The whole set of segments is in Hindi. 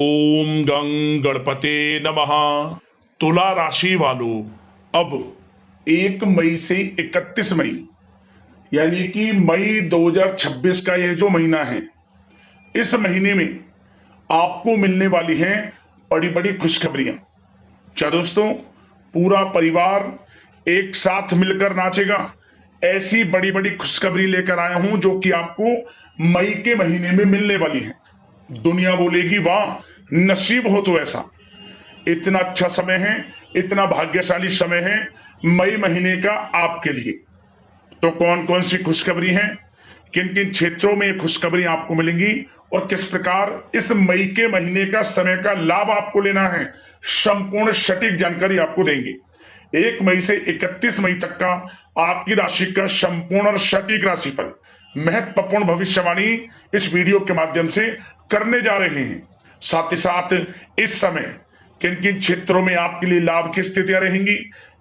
ओम गं गणपते नमः। तुला राशि वालों, अब 1 मई से 31 मई यानी कि मई 2026 का यह जो महीना है, इस महीने में आपको मिलने वाली हैं बड़ी बड़ी खुशखबरियां। क्या दोस्तों, पूरा परिवार एक साथ मिलकर नाचेगा? ऐसी बड़ी बड़ी खुशखबरी लेकर आया हूं जो कि आपको मई के महीने में मिलने वाली है। दुनिया बोलेगी वाह, नसीब हो तो ऐसा। इतना अच्छा समय है, इतना भाग्यशाली समय है मई महीने का आपके लिए। तो कौन कौन सी खुशखबरी है, किन किन क्षेत्रों में ये खुशखबरी आपको मिलेंगी और किस प्रकार इस मई के महीने का समय का लाभ आपको लेना है, संपूर्ण सटीक जानकारी आपको देंगे। 1 मई से 31 मई तक का आपकी राशि का संपूर्ण और सटीक राशिफल, महत्वपूर्ण भविष्यवाणी इस वीडियो के माध्यम से करने जा रहे हैं। साथ ही साथ इस समय किन किन क्षेत्रों में आपके लिए लाभ की स्थितियां रहेंगी,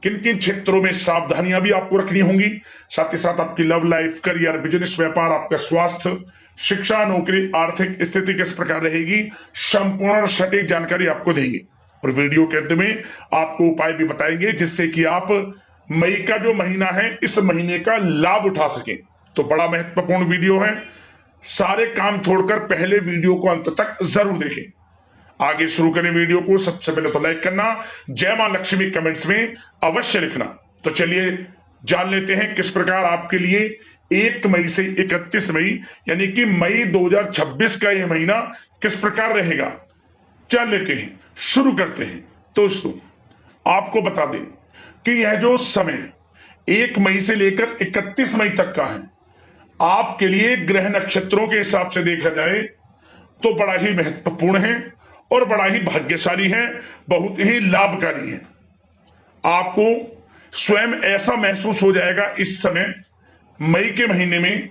किन किन क्षेत्रों में सावधानियां भी आपको रखनी होंगी। साथ ही साथ आपकी लव लाइफ, करियर, बिजनेस, व्यापार, आपका स्वास्थ्य, शिक्षा, नौकरी, आर्थिक स्थिति किस प्रकार रहेगी, संपूर्ण और सटीक जानकारी आपको देंगे। और वीडियो के अंत में आपको उपाय भी बताएंगे जिससे कि आप मई का जो महीना है, इस महीने का लाभ उठा सकें। तो बड़ा महत्वपूर्ण वीडियो है, सारे काम छोड़कर पहले वीडियो को अंत तक जरूर देखें। आगे शुरू करें वीडियो को। सबसे पहले तो लाइक करना, जय मां लक्ष्मी कमेंट्स में अवश्य लिखना। तो चलिए जान लेते हैं किस प्रकार आपके लिए 1 मई से 31 मई यानी कि मई 2026 का यह महीना किस प्रकार रहेगा, जान लेते हैं। शुरू करते हैं। दोस्तों, आपको बता दें कि यह जो समय 1 मई से लेकर 31 मई तक का है, आपके लिए ग्रह नक्षत्रों के हिसाब से देखा जाए तो बड़ा ही महत्वपूर्ण है और बड़ा ही भाग्यशाली है, बहुत ही लाभकारी है। आपको स्वयं ऐसा महसूस हो जाएगा इस समय मई के महीने में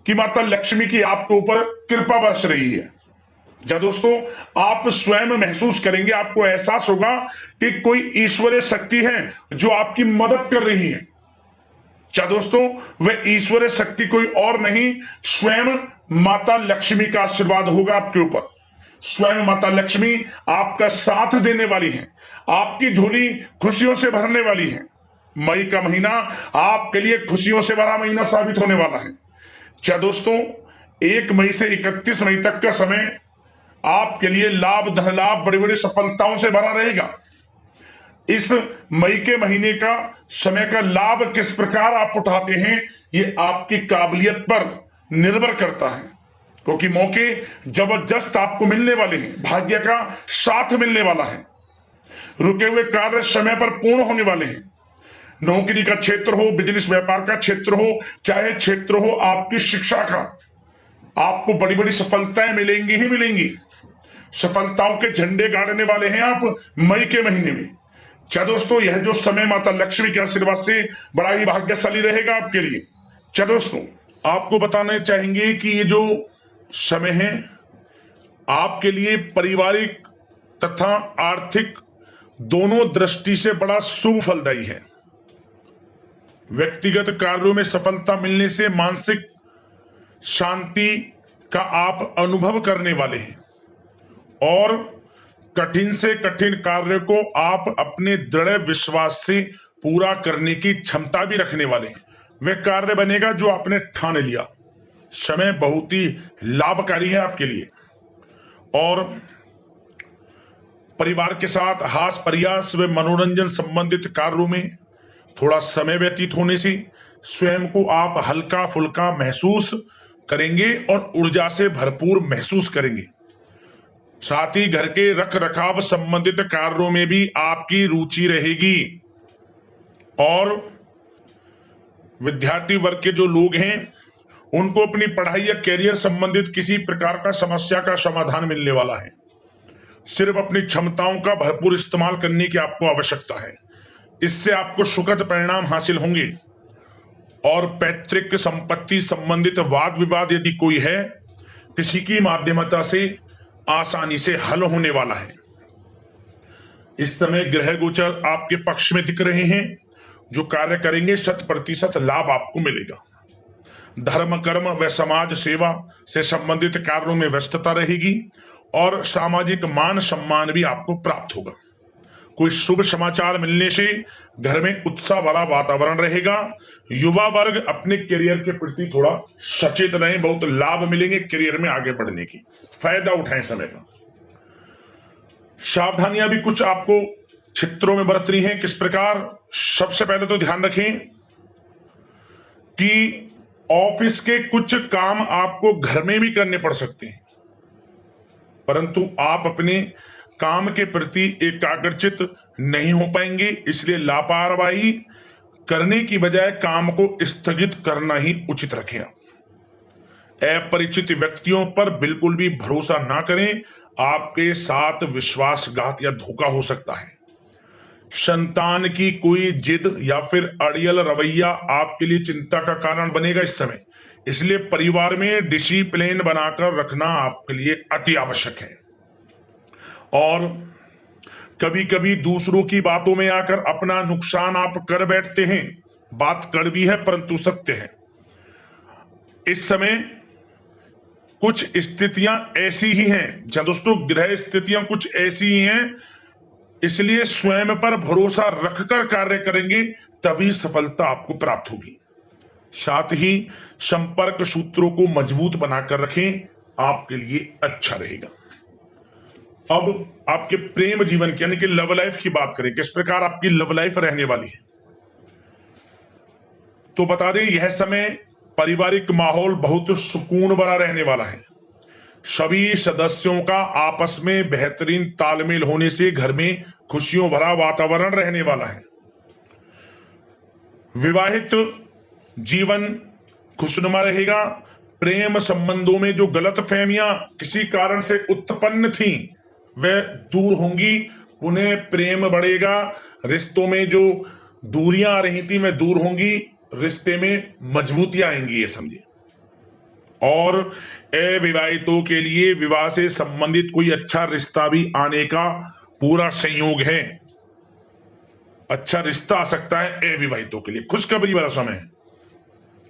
कि माता लक्ष्मी की आपके ऊपर कृपा बरस रही है। जब दोस्तों आप स्वयं महसूस करेंगे, आपको एहसास होगा कि कोई ईश्वरीय शक्ति है जो आपकी मदद कर रही है। क्या दोस्तों, वह ईश्वरीय शक्ति कोई और नहीं, स्वयं माता लक्ष्मी का आशीर्वाद होगा आपके ऊपर। स्वयं माता लक्ष्मी आपका साथ देने वाली है, आपकी झोली खुशियों से भरने वाली है। मई का महीना आपके लिए खुशियों से भरा महीना साबित होने वाला है। क्या दोस्तों, 1 मई से 31 मई तक का समय आपके लिए लाभ, धन लाभ, बड़ी बड़ी सफलताओं से भरा रहेगा। इस मई के महीने का समय का लाभ किस प्रकार आप उठाते हैं, ये आपकी काबिलियत पर निर्भर करता है, क्योंकि मौके जबरदस्त आपको मिलने वाले हैं, भाग्य का साथ मिलने वाला है। रुके हुए कार्य समय पर पूर्ण होने वाले हैं। नौकरी का क्षेत्र हो, बिजनेस व्यापार का क्षेत्र हो, चाहे क्षेत्र हो आपकी शिक्षा का, आपको बड़ी बड़ी सफलताएं मिलेंगी ही मिलेंगी। सफलताओं के झंडे गाड़ने वाले हैं आप मई के महीने में। क्या दोस्तों, यह जो समय माता लक्ष्मी के आशीर्वाद से बड़ा ही भाग्यशाली रहेगा आपके लिए। क्या दोस्तों, आपको बताना चाहेंगे कि ये जो समय है आपके लिए पारिवारिक तथा आर्थिक दोनों दृष्टि से बड़ा शुभ फलदायी है। व्यक्तिगत कार्यों में सफलता मिलने से मानसिक शांति का आप अनुभव करने वाले हैं और कठिन से कठिन कार्य को आप अपने दृढ़ विश्वास से पूरा करने की क्षमता भी रखने वाले हैं। वह कार्य बनेगा जो आपने ठान लिया। समय बहुत ही लाभकारी है आपके लिए और परिवार के साथ हास प्रयास व मनोरंजन संबंधित कार्यों में थोड़ा समय व्यतीत होने से स्वयं को आप हल्का फुल्का महसूस करेंगे और ऊर्जा से भरपूर महसूस करेंगे। साथ ही घर के रख रखाव संबंधित कार्यों में भी आपकी रुचि रहेगी और विद्यार्थी वर्ग के जो लोग हैं उनको अपनी पढ़ाई या कैरियर संबंधित किसी प्रकार का समस्या का समाधान मिलने वाला है। सिर्फ अपनी क्षमताओं का भरपूर इस्तेमाल करने की आपको आवश्यकता है, इससे आपको सुखद परिणाम हासिल होंगे। और पैतृक संपत्ति संबंधित वाद विवाद यदि कोई है, किसी की माध्यमता से आसानी से हल होने वाला है। इस समय ग्रह गोचर आपके पक्ष में दिख रहे हैं, जो कार्य करेंगे 100% लाभ आपको मिलेगा। धर्म, कर्म व समाज सेवा से संबंधित कार्यों में व्यस्तता रहेगी और सामाजिक मान सम्मान भी आपको प्राप्त होगा। कोई शुभ समाचार मिलने से घर में उत्साह भरा वातावरण रहेगा। युवा वर्ग अपने करियर के प्रति थोड़ा सचेत रहें, बहुत लाभ मिलेंगे करियर में आगे बढ़ने की, फायदा उठाएं समय का। सावधानियां भी कुछ आपको क्षेत्रों में बरतनी है। किस प्रकार? सबसे पहले तो ध्यान रखें कि ऑफिस के कुछ काम आपको घर में भी करने पड़ सकते हैं, परंतु आप अपने काम के प्रति एकाग्रचित नहीं हो पाएंगे, इसलिए लापरवाही करने की बजाय काम को स्थगित करना ही उचित रखें। अपरिचित व्यक्तियों पर बिल्कुल भी भरोसा ना करें, आपके साथ विश्वासघात या धोखा हो सकता है। संतान की कोई जिद या फिर अड़ियल रवैया आपके लिए चिंता का कारण बनेगा इस समय, इसलिए परिवार में डिसिप्लिन बनाकर रखना आपके लिए अति आवश्यक है। और कभी कभी दूसरों की बातों में आकर अपना नुकसान आप कर बैठते हैं। बात कड़वी है परंतु सत्य है। इस समय कुछ स्थितियां ऐसी ही हैं, जहां दोस्तों ग्रह स्थितियां कुछ ऐसी ही हैं, इसलिए स्वयं पर भरोसा रखकर कार्य करेंगे तभी सफलता आपको प्राप्त होगी। साथ ही संपर्क सूत्रों को मजबूत बनाकर रखें, आपके लिए अच्छा रहेगा। अब आपके प्रेम जीवन की यानी कि लव लाइफ की बात करें, किस प्रकार आपकी लव लाइफ रहने वाली है। तो बता दें, यह समय पारिवारिक माहौल बहुत सुकून भरा रहने वाला है। सभी सदस्यों का आपस में बेहतरीन तालमेल होने से घर में खुशियों भरा वातावरण रहने वाला है। विवाहित जीवन खुशनुमा रहेगा। प्रेम संबंधों में जो गलतफहमियां किसी कारण से उत्पन्न थी वह दूर होंगी, उन्हें प्रेम बढ़ेगा। रिश्तों में जो दूरियां आ रही थी वह दूर होंगी, रिश्ते में मजबूतियां आएंगी, ये समझिए। और अविवाहितों के लिए विवाह से संबंधित कोई अच्छा रिश्ता भी आने का पूरा संयोग है। अच्छा रिश्ता आ सकता है अविवाहितों के लिए, खुशखबरी वाला समय है।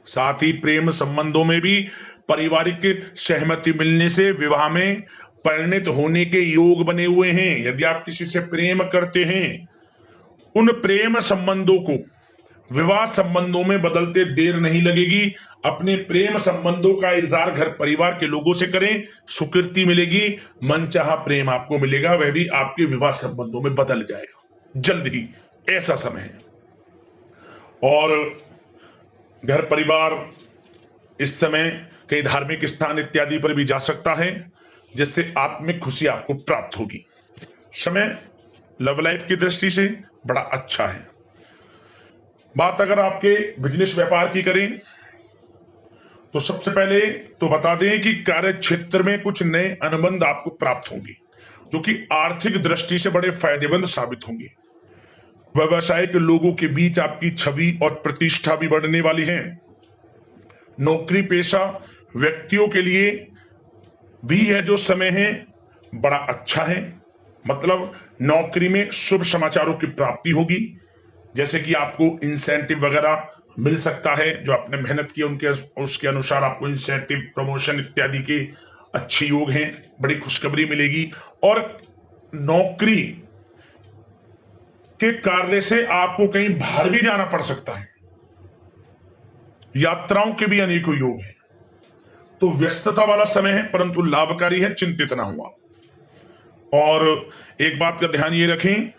साथ ही प्रेम संबंधों में भी पारिवारिक सहमति मिलने से विवाह में परिणत होने के योग बने हुए हैं। यदि आप किसी से प्रेम करते हैं, उन प्रेम संबंधों को विवाह संबंधों में बदलते देर नहीं लगेगी। अपने प्रेम संबंधों का इजहार घर परिवार के लोगों से करें, स्वीकृति मिलेगी, मनचाहा प्रेम आपको मिलेगा, वह भी आपके विवाह संबंधों में बदल जाएगा जल्द ही, ऐसा समय है। और घर परिवार इस समय कई धार्मिक स्थान इत्यादि पर भी जा सकता है, जिससे आत्मिक खुशी आपको प्राप्त होगी। समय लव लाइफ की दृष्टि से बड़ा अच्छा है। बात अगर आपके बिजनेस व्यापार की करें तो सबसे पहले तो बता दें कि कार्य क्षेत्र में कुछ नए अनुबंध आपको प्राप्त होंगे, जो कि आर्थिक दृष्टि से बड़े फायदेमंद साबित होंगे। व्यवसायिक लोगों के बीच आपकी छवि और प्रतिष्ठा भी बढ़ने वाली है। नौकरी पेशा व्यक्तियों के लिए भी यह जो समय है बड़ा अच्छा है। मतलब नौकरी में शुभ समाचारों की प्राप्ति होगी, जैसे कि आपको इंसेंटिव वगैरह मिल सकता है, जो आपने मेहनत की उनके उसके अनुसार आपको इंसेंटिव, प्रमोशन इत्यादि के अच्छे योग हैं, बड़ी खुशखबरी मिलेगी। और नौकरी के कार्य से आपको कहीं बाहर भी जाना पड़ सकता है, यात्राओं के भी अनेकों योग हैं। तो व्यस्तता वाला समय है परंतु लाभकारी है, चिंतित ना हुआ। और एक बात का ध्यान ये रखें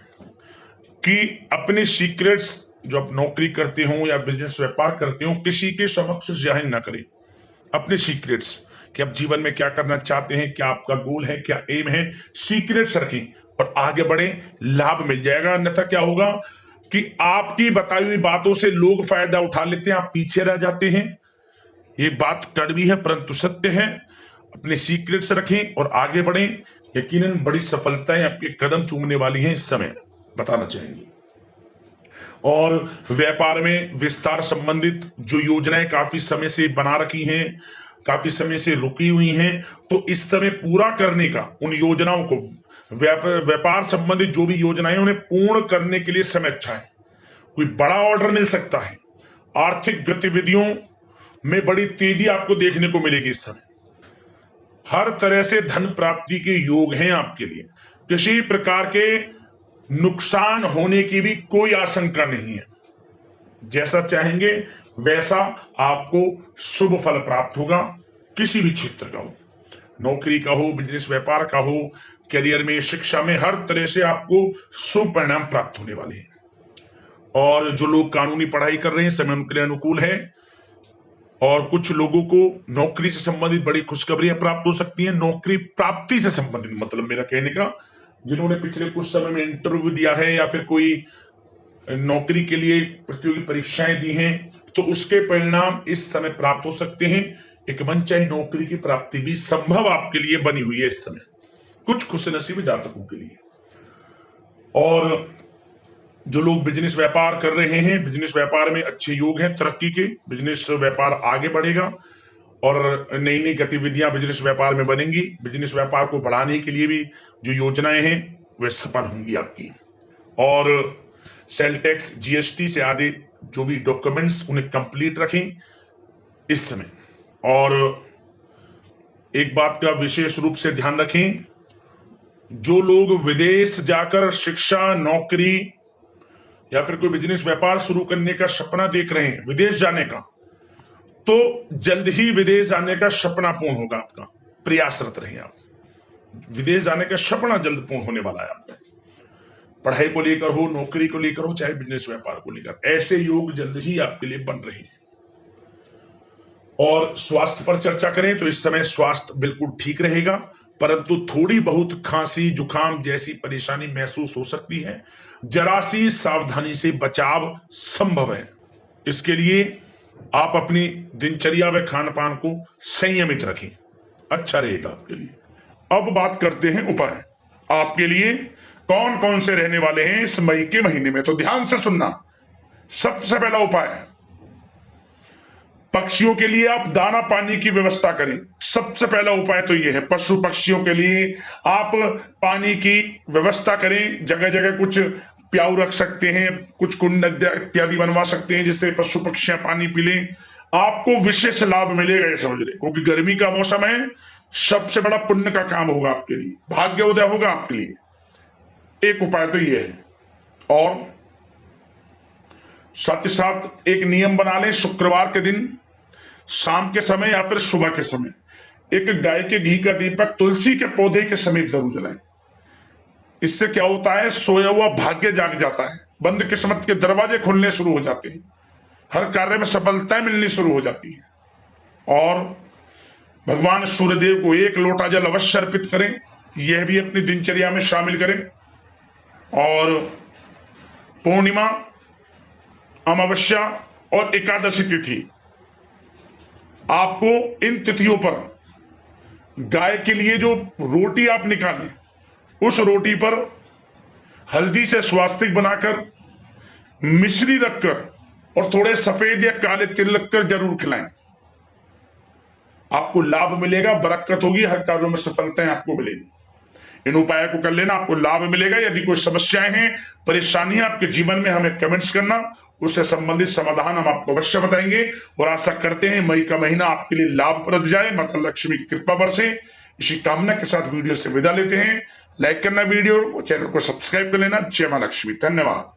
कि अपने सीक्रेट्स जो आप नौकरी करते हो या बिजनेस व्यापार करते हो, किसी के समक्ष जाहिर ना करें अपने सीक्रेट्स, कि आप जीवन में क्या करना चाहते हैं, क्या आपका गोल है, क्या एम है, सीक्रेट्स रखें और आगे बढ़े, लाभ मिल जाएगा। अन्यथा क्या होगा कि आपकी बताई हुई बातों से लोग फायदा उठा लेते हैं, आप पीछे रह जाते हैं। ये बात कड़वी है परंतु सत्य है। अपने सीक्रेट्स रखें और आगे बढ़ें, यकीनन बड़ी सफलताएं आपके कदम चूमने वाली हैं इस समय, बताना चाहेंगे। और व्यापार में विस्तार संबंधित जो योजनाएं काफी समय से बना रखी हैं, काफी समय से रुकी हुई हैं, तो इस समय पूरा करने का, उन योजनाओं को, व्यापार संबंधित जो भी योजनाएं उन्हें पूर्ण करने के लिए समय अच्छा है। कोई बड़ा ऑर्डर मिल सकता है। आर्थिक गतिविधियों में बड़ी तेजी आपको देखने को मिलेगी इस समय। हर तरह से धन प्राप्ति के योग हैं आपके लिए। किसी प्रकार के नुकसान होने की भी कोई आशंका नहीं है। जैसा चाहेंगे वैसा आपको शुभ फल प्राप्त होगा। किसी भी क्षेत्र का हो, नौकरी का हो, बिजनेस व्यापार का हो, करियर में, शिक्षा में, हर तरह से आपको शुभ परिणाम प्राप्त होने वाले हैं। और जो लोग कानूनी पढ़ाई कर रहे हैं, समय उनके लिए अनुकूल है। और कुछ लोगों को नौकरी से संबंधित बड़ी खुशखबरियां प्राप्त हो सकती हैं। नौकरी प्राप्ति से संबंधित मतलब मेरा कहने का, जिन्होंने पिछले कुछ समय में इंटरव्यू दिया है या फिर कोई नौकरी के लिए प्रतियोगी परीक्षाएं दी हैं, तो उसके परिणाम इस समय प्राप्त हो सकते हैं। एक मनचाही नौकरी की प्राप्ति भी संभव आपके लिए बनी हुई है इस समय, कुछ खुशनसीब जातकों के लिए। और जो लोग बिजनेस व्यापार कर रहे हैं, बिजनेस व्यापार में अच्छे योग हैं तरक्की के। बिजनेस व्यापार आगे बढ़ेगा और नई नई गतिविधियां बिजनेस व्यापार में बनेंगी। बिजनेस व्यापार को बढ़ाने के लिए भी जो योजनाएं हैं वे सफल होंगी आपकी। और सेल टैक्स, जीएसटी से आदि जो भी डॉक्यूमेंट्स, उन्हें कंप्लीट रखें इस समय। और एक बात का विशेष रूप से ध्यान रखें, जो लोग विदेश जाकर शिक्षा, नौकरी या फिर कोई बिजनेस व्यापार शुरू करने का सपना देख रहे हैं, विदेश जाने का, तो जल्द ही विदेश जाने का सपना पूर्ण होगा आपका। प्रयासरत रहें आप। विदेश जाने का सपना जल्द पूर्ण होने वाला है आपका। पढ़ाई को लेकर हो, नौकरी को लेकर हो, चाहे बिजनेस व्यापार को लेकर, ऐसे योग जल्द ही आपके लिए बन रहे हैं। और स्वास्थ्य पर चर्चा करें तो इस समय स्वास्थ्य बिल्कुल ठीक रहेगा, परंतु थोड़ी बहुत खांसी, जुकाम जैसी परेशानी महसूस हो सकती है। जरा सी सावधानी से बचाव संभव है। इसके लिए आप अपनी दिनचर्या व खान पान को संयमित रखें, अच्छा रहेगा आपके लिए। अब बात करते हैं उपाय आपके लिए कौन कौन से रहने वाले हैं इस मई के महीने में, तो ध्यान से सुनना। सबसे पहला उपाय, पक्षियों के लिए आप दाना पानी की व्यवस्था करें। सबसे पहला उपाय तो यह है, पशु पक्षियों के लिए आप पानी की व्यवस्था करें। जगह जगह कुछ प्याऊ रख सकते हैं, कुछ कुंड इत्यादि बनवा सकते हैं, जिससे पशु पक्षियां पानी पी लें। आपको विशेष लाभ मिलेगा, ये समझ लें, क्योंकि गर्मी का मौसम है। सबसे बड़ा पुण्य का काम होगा आपके लिए, भाग्य उदय होगा आपके लिए। एक उपाय तो यह है। और साथ ही साथ एक नियम बना लें, शुक्रवार के दिन शाम के समय या फिर सुबह के समय एक गाय के घी का दीपक तुलसी के पौधे के समीप जरूर जलाएं। इससे क्या होता है, सोया हुआ भाग्य जाग जाता है, बंद किस्मत के दरवाजे खुलने शुरू हो जाते हैं, हर कार्य में सफलताएं मिलनी शुरू हो जाती है। और भगवान सूर्यदेव को एक लोटा जल अवश्य अर्पित करें, यह भी अपनी दिनचर्या में शामिल करें। और पूर्णिमा, अमावस्या और एकादशी तिथि, आपको इन तिथियों पर गाय के लिए जो रोटी आप निकालें, उस रोटी पर हल्दी से स्वास्तिक बनाकर, मिश्री रखकर और थोड़े सफेद या काले तिल रखकर जरूर खिलाएं। आपको लाभ मिलेगा, बरकत होगी, हर कार्यों में सफलताएं आपको मिलेगी। इन उपायों को कर लेना, आपको लाभ मिलेगा। यदि कोई समस्याएं हैं, परेशानियां आपके जीवन में, हमें कमेंट्स करना, उससे संबंधित समाधान हम आपको अवश्य बताएंगे। और आशा करते हैं मई का महीना आपके लिए लाभप्रद जाए, माता लक्ष्मी की कृपा बरसे। इसी कामना के साथ वीडियो से विदा लेते हैं। लाइक करना वीडियो, चैनल को सब्सक्राइब कर लेना। जय मां लक्ष्मी। धन्यवाद।